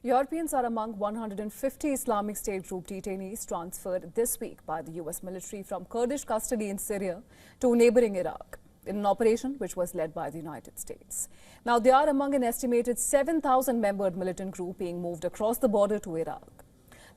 Europeans are among 150 Islamic State group detainees transferred this week by the US military from Kurdish custody in Syria to neighboring Iraq, in an operation which was led by the United States. Now, they are among an estimated 7,000-membered militant group being moved across the border to Iraq.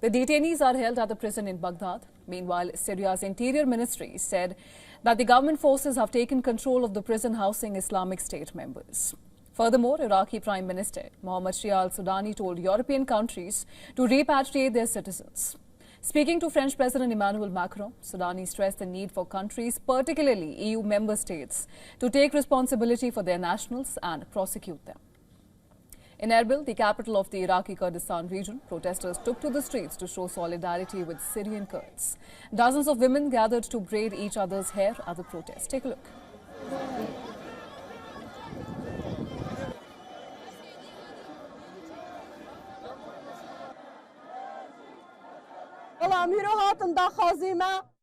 The detainees are held at the prison in Baghdad. Meanwhile, Syria's interior ministry said that the government forces have taken control of the prison housing Islamic State members. Furthermore, Iraqi Prime Minister Mohammad Shia al-Sudani told European countries to repatriate their citizens. Speaking to French President Emmanuel Macron, Sudani stressed the need for countries, particularly EU member states, to take responsibility for their nationals and prosecute them. In Erbil, the capital of the Iraqi Kurdistan region, protesters took to the streets to show solidarity with Syrian Kurds. Dozens of women gathered to braid each other's hair at the protest. Take a look.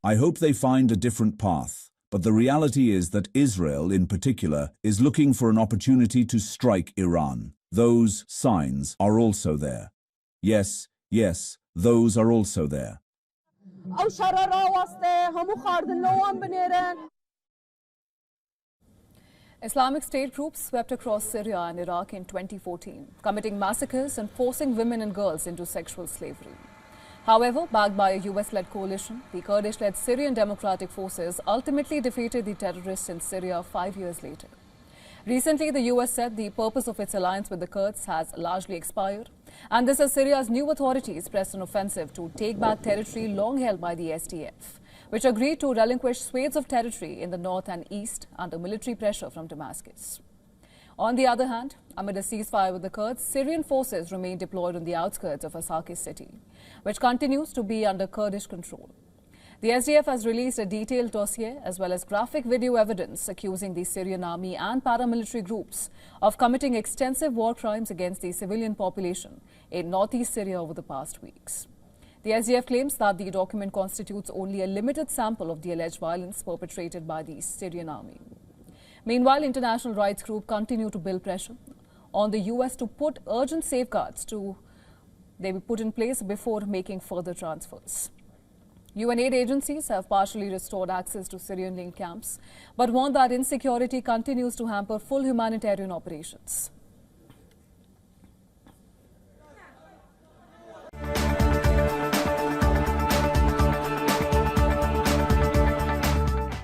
I hope they find a different path, but the reality is that Israel, in particular, is looking for an opportunity to strike Iran. Those signs are also there. Yes, those are also there. Islamic State groups swept across Syria and Iraq in 2014, committing massacres and forcing women and girls into sexual slavery. However, backed by a US-led coalition, the Kurdish-led Syrian Democratic Forces ultimately defeated the terrorists in Syria 5 years later. Recently, the US said the purpose of its alliance with the Kurds has largely expired, and this as Syria's new authorities pressed an offensive to take back territory long held by the SDF, which agreed to relinquish swathes of territory in the north and east under military pressure from Damascus. On the other hand, amid a ceasefire with the Kurds, Syrian forces remain deployed on the outskirts of Asakis city, which continues to be under Kurdish control. The SDF has released a detailed dossier as well as graphic video evidence accusing the Syrian army and paramilitary groups of committing extensive war crimes against the civilian population in northeast Syria over the past weeks. The SDF claims that the document constitutes only a limited sample of the alleged violence perpetrated by the Syrian army. Meanwhile, international rights groups continue to build pressure on the US to put urgent safeguards they be put in place before making further transfers. UN aid agencies have partially restored access to Syrian-linked camps, but warn that insecurity continues to hamper full humanitarian operations.